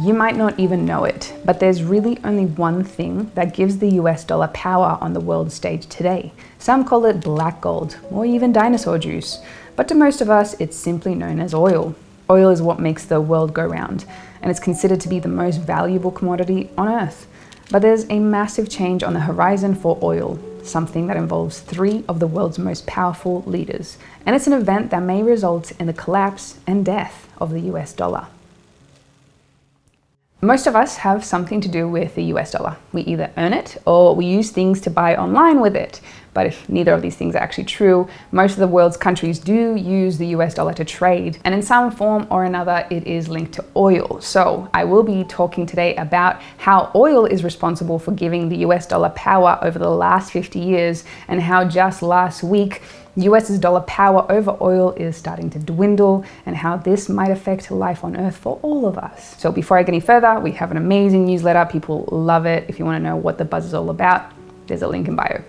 You might not even know it, but there's really only one thing that gives the US dollar power on the world stage today. Some call it black gold, or even dinosaur juice, but to most of us, it's simply known as oil. Oil is what makes the world go round, and it's considered to be the most valuable commodity on Earth. But there's a massive change on the horizon for oil, something that involves 3 of the world's most powerful leaders. And it's an event that may result in the collapse and death of the US dollar. Most of us have something to do with the US dollar. We either earn it or we use things to buy online with it. But if neither of these things are actually true, most of the world's countries do use the US dollar to trade. And in some form or another, it is linked to oil. So I will be talking today about how oil is responsible for giving the US dollar power over the last 50 years and how just last week, US's dollar power over oil is starting to dwindle and how this might affect life on Earth for all of us. So before I get any further, we have an amazing newsletter. People love it. If you want to know what the buzz is all about, there's a link in bio.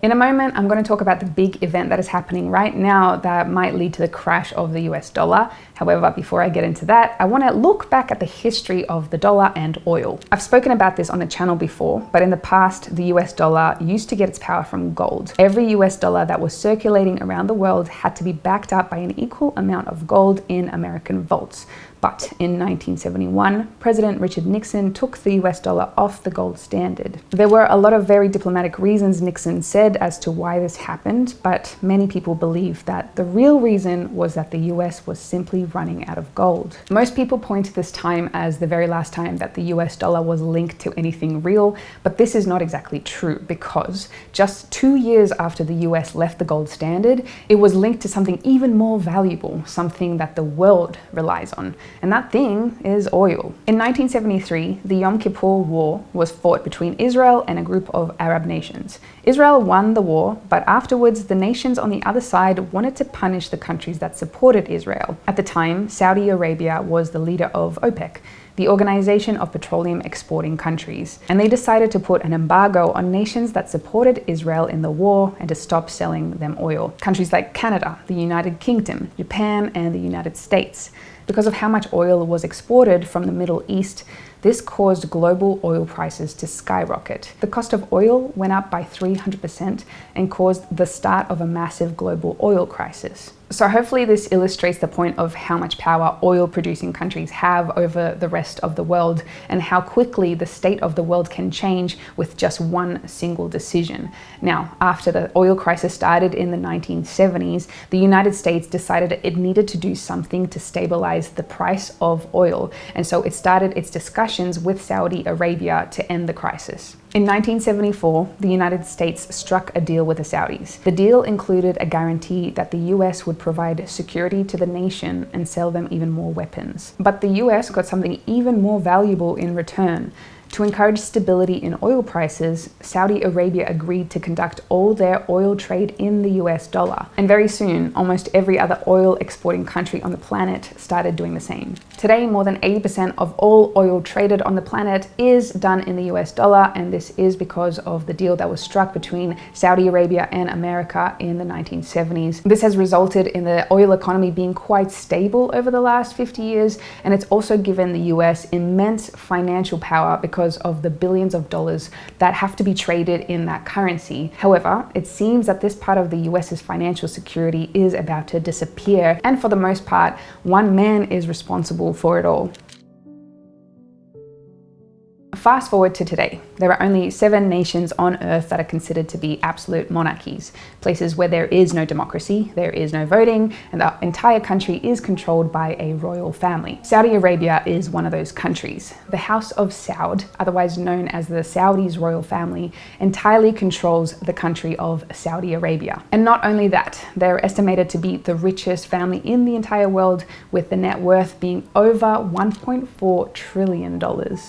In a moment, I'm going to talk about the big event that is happening right now that might lead to the crash of the US dollar. However, before I get into that, I want to look back at the history of the dollar and oil. I've spoken about this on the channel before, but in the past, the US dollar used to get its power from gold. Every US dollar that was circulating around the world had to be backed up by an equal amount of gold in American vaults. But in 1971, President Richard Nixon took the US dollar off the gold standard. There were a lot of very diplomatic reasons Nixon said as to why this happened, but many people believe that the real reason was that the US was simply running out of gold. Most people point to this time as the very last time that the US dollar was linked to anything real, but this is not exactly true because just 2 years after the US left the gold standard, it was linked to something even more valuable, something that the world relies on. And that thing is oil. In 1973, the Yom Kippur War was fought between Israel and a group of Arab nations. Israel won the war, but afterwards the nations on the other side wanted to punish the countries that supported Israel. At the time, Saudi Arabia was the leader of OPEC, the Organization of Petroleum Exporting Countries, and they decided to put an embargo on nations that supported Israel in the war and to stop selling them oil. Countries like Canada, the United Kingdom, Japan, and the United States. Because of how much oil was exported from the Middle East, this caused global oil prices to skyrocket. The cost of oil went up by 300% and caused the start of a massive global oil crisis. So hopefully this illustrates the point of how much power oil-producing countries have over the rest of the world and how quickly the state of the world can change with just one single decision. Now, after the oil crisis started in the 1970s, the United States decided it needed to do something to stabilize the price of oil, and so it started its discussions with Saudi Arabia to end the crisis. In 1974, the United States struck a deal with the Saudis. The deal included a guarantee that the US would provide security to the nation and sell them even more weapons. But the US got something even more valuable in return. To encourage stability in oil prices, Saudi Arabia agreed to conduct all their oil trade in the US dollar. And very soon, almost every other oil exporting country on the planet started doing the same. Today, more than 80% of all oil traded on the planet is done in the US dollar, and this is because of the deal that was struck between Saudi Arabia and America in the 1970s. This has resulted in the oil economy being quite stable over the last 50 years, and it's also given the US immense financial power because of the billions of dollars that have to be traded in that currency. However, it seems that this part of the US's financial security is about to disappear, and for the most part, one man is responsible for it all. Fast forward to today. There are only 7 nations on Earth that are considered to be absolute monarchies, places where there is no democracy, there is no voting, and the entire country is controlled by a royal family. Saudi Arabia is one of those countries. The House of Saud, otherwise known as the Saudis' royal family, entirely controls the country of Saudi Arabia. And not only that, they're estimated to be the richest family in the entire world, with the net worth being over $1.4 trillion.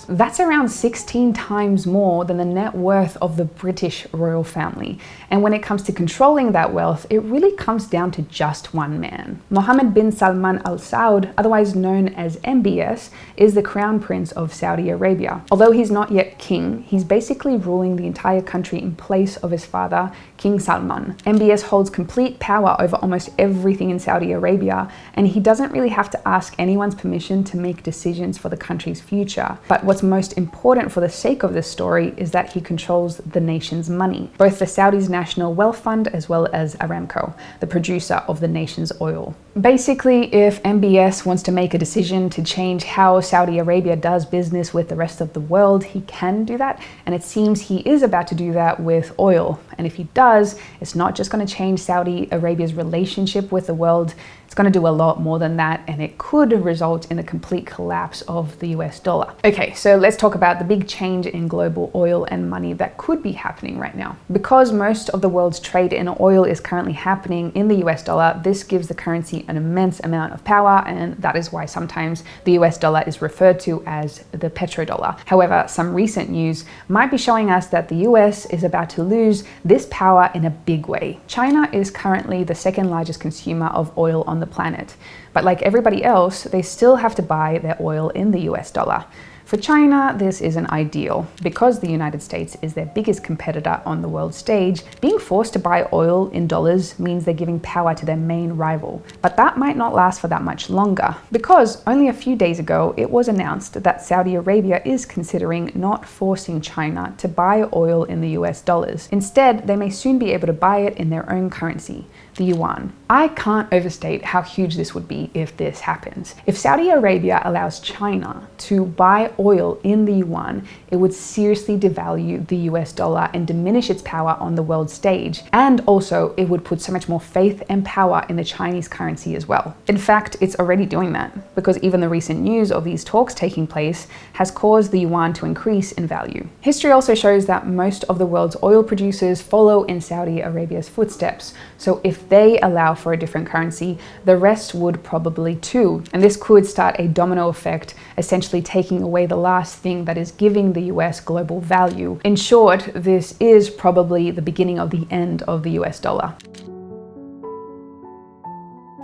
That's around 16 times more than the net worth of the British royal family. And when it comes to controlling that wealth, it really comes down to just one man. Mohammed bin Salman Al Saud, otherwise known as MBS, is the crown prince of Saudi Arabia. Although he's not yet king, he's basically ruling the entire country in place of his father, King Salman. MBS holds complete power over almost everything in Saudi Arabia, and he doesn't really have to ask anyone's permission to make decisions for the country's future. But what's most important for the sake of this story is that he controls the nation's money, both the Saudi's National Wealth Fund as well as Aramco, the producer of the nation's oil. Basically, if MBS wants to make a decision to change how Saudi Arabia does business with the rest of the world, he can do that, and it seems he is about to do that with oil. And if he does, it's not just going to change Saudi Arabia's relationship with the world, it's going to do a lot more than that, and it could result in the complete collapse of the US dollar. Okay, so let's talk about the big change in global oil and money that could be happening right now. Because most of the world's trade in oil is currently happening in the US dollar, this gives the currency an immense amount of power, and that is why sometimes the US dollar is referred to as the petrodollar. However, some recent news might be showing us that the US is about to lose this power in a big way. China is currently the second largest consumer of oil on the planet, but like everybody else, they still have to buy their oil in the US dollar. For China, this isn't ideal. Because the United States is their biggest competitor on the world stage, being forced to buy oil in dollars means they're giving power to their main rival. But that might not last for that much longer, because only a few days ago, it was announced that Saudi Arabia is considering not forcing China to buy oil in the US dollars. Instead, they may soon be able to buy it in their own currency, the yuan. I can't overstate how huge this would be if this happens. If Saudi Arabia allows China to buy oil in the yuan, it would seriously devalue the US dollar and diminish its power on the world stage. And also, it would put so much more faith and power in the Chinese currency as well. In fact, it's already doing that, because even the recent news of these talks taking place has caused the yuan to increase in value. History also shows that most of the world's oil producers follow in Saudi Arabia's footsteps. So if they allow for a different currency, the rest would probably too. And this could start a domino effect, essentially taking away the last thing that is giving the US global value. In short, this is probably the beginning of the end of the US dollar.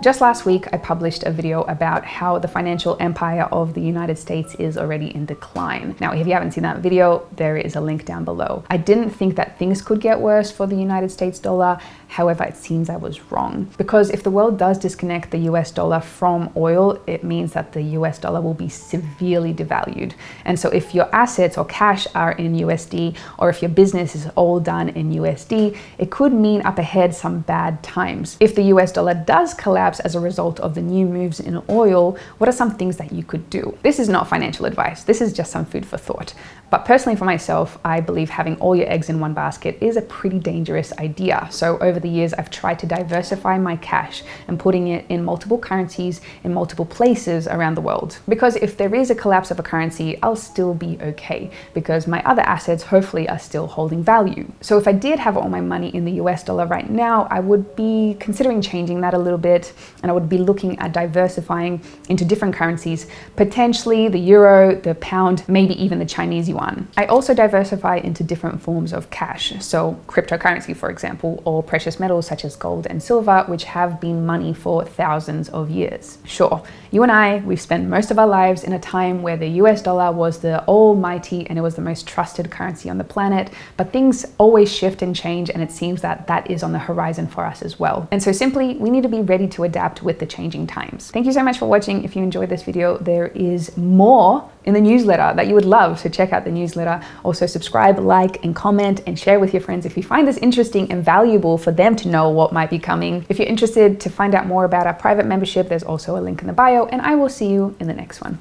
Just last week, I published a video about how the financial empire of the United States is already in decline. Now, if you haven't seen that video, there is a link down below. I didn't think that things could get worse for the United States dollar. However, it seems I was wrong. Because if the world does disconnect the US dollar from oil, it means that the US dollar will be severely devalued. And so if your assets or cash are in USD, or if your business is all done in USD, it could mean up ahead some bad times. If the US dollar does collapse as a result of the new moves in oil, what are some things that you could do? This is not financial advice. This is just some food for thought. But personally for myself, I believe having all your eggs in one basket is a pretty dangerous idea. So over the years, I've tried to diversify my cash and putting it in multiple currencies in multiple places around the world. Because if there is a collapse of a currency, I'll still be okay, because my other assets hopefully are still holding value. So if I did have all my money in the US dollar right now, I would be considering changing that a little bit, and I would be looking at diversifying into different currencies, potentially the euro, the pound, maybe even the Chinese yuan. I also diversify into different forms of cash, so cryptocurrency, for example, or precious metals such as gold and silver, which have been money for thousands of years. Sure, you and I, we've spent most of our lives in a time where the US dollar was the almighty and it was the most trusted currency on the planet, but things always shift and change, and it seems that that is on the horizon for us as well. And so simply, we need to be ready to adapt with the changing times. Thank you so much for watching. If you enjoyed this video, there is more in the newsletter that you would love, so check out the newsletter. Also subscribe, like, and comment, and share with your friends if you find this interesting and valuable for them to know what might be coming. If you're interested to find out more about our private membership, there's also a link in the bio, and I will see you in the next one.